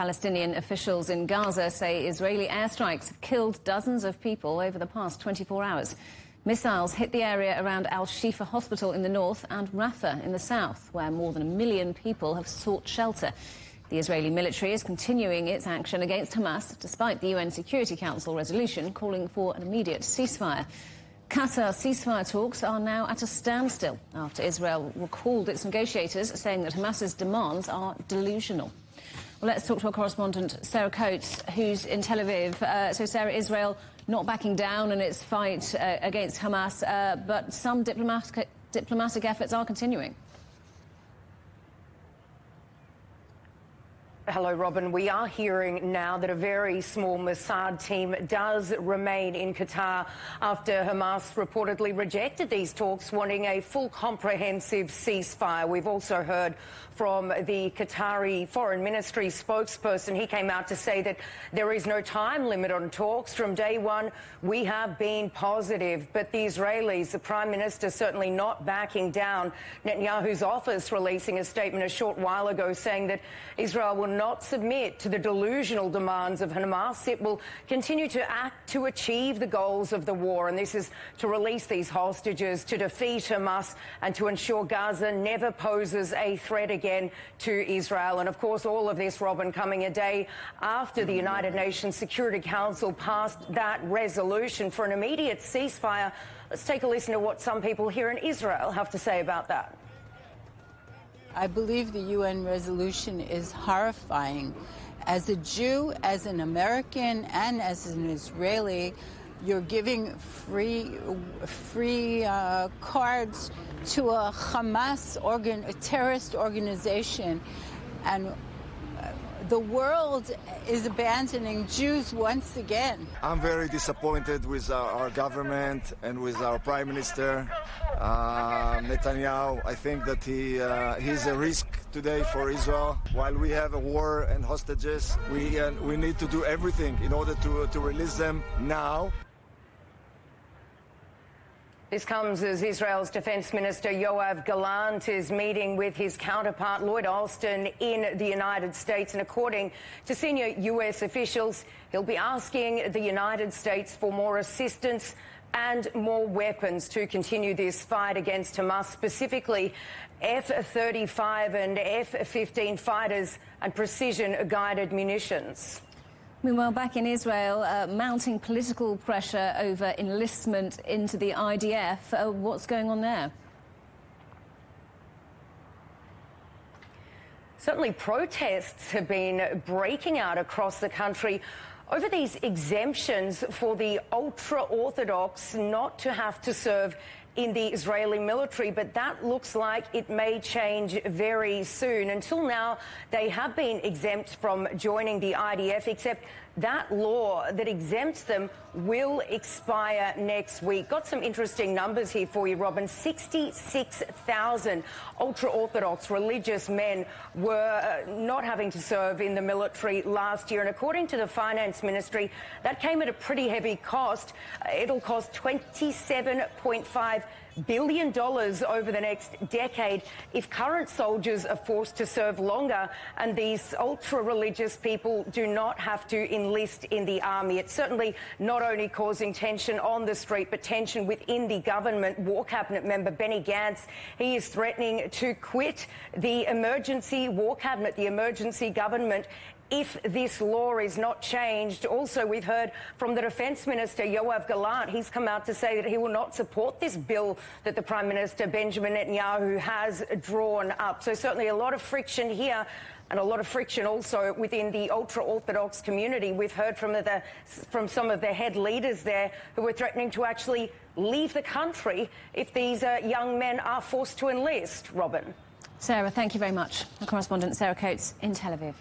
Palestinian officials in Gaza say Israeli airstrikes have killed dozens of people over the past 24 hours. Missiles hit the area around Al-Shifa Hospital in the north and Rafah in the south, where more than 1 million people have sought shelter. The Israeli military is continuing its action against Hamas, despite the UN Security Council resolution calling for an immediate ceasefire. Qatar ceasefire talks are now at a standstill after Israel recalled its negotiators, saying that Hamas's demands are delusional. Well, let's talk to our correspondent, Sarah Coates, who's in Tel Aviv. So, Sarah, Israel not backing down in its fight against Hamas, but some diplomatic efforts are continuing. Hello, Robin. We are hearing now that a very small Mossad team does remain in Qatar after Hamas reportedly rejected these talks, wanting a full comprehensive ceasefire. We've also heard from the Qatari Foreign Ministry spokesperson. He came out to say that there is no time limit on talks. From day one, we have been positive. But the Israelis, the Prime Minister, certainly not backing down. Netanyahu's office releasing a statement a short while ago saying that Israel will not submit to the delusional demands of Hamas. It will continue to act to achieve the goals of the war, and this is to release these hostages, to defeat Hamas, and to ensure Gaza never poses a threat again to Israel. And of course, all of this, Robin, coming a day after the United Nations Security Council passed that resolution for an immediate ceasefire. Let's take a listen to what some people here in Israel have to say about that. I believe the UN resolution is horrifying. As a Jew, as an American, and as an Israeli, you're giving free cards to a Hamas a terrorist organization, and the world is abandoning Jews once again. I'm very disappointed with our government and with our Prime Minister, Netanyahu. I think that he's a risk today for Israel. While we have a war and hostages, we need to do everything in order to release them now. This comes as Israel's Defense Minister Yoav Gallant is meeting with his counterpart Lloyd Austin in the United States. And according to senior U.S. officials, he'll be asking the United States for more assistance and more weapons to continue this fight against Hamas, specifically F-35 and F-15 fighters and precision-guided munitions. Meanwhile, back in Israel, mounting political pressure over enlistment into the IDF. What's going on there? Certainly protests have been breaking out across the country over these exemptions for the ultra-Orthodox not to have to serve in the Israeli military, but that looks like it may change very soon. Until now, they have been exempt from joining the IDF, except that law that exempts them will expire next week. Got some interesting numbers here for you, Robin. 66,000 ultra-Orthodox religious men were not having to serve in the military last year. And according to the Finance Ministry, that came at a pretty heavy cost. It'll cost $27.5 billion over the next decade if current soldiers are forced to serve longer and these ultra-religious people do not have to enlist in the army. It's certainly not only causing tension on the street, but tension within the government. War Cabinet member Benny Gantz, he is threatening to quit the emergency war cabinet, the emergency government, if this law is not changed. Also, we've heard from the Defence Minister, Yoav Gallant. He's come out to say that he will not support this bill that the Prime Minister, Benjamin Netanyahu, has drawn up. So certainly a lot of friction here and a lot of friction also within the ultra-Orthodox community. We've heard from some of the head leaders there who are threatening to actually leave the country if these young men are forced to enlist. Robin. Sarah, thank you very much. Our correspondent Sarah Coates in Tel Aviv.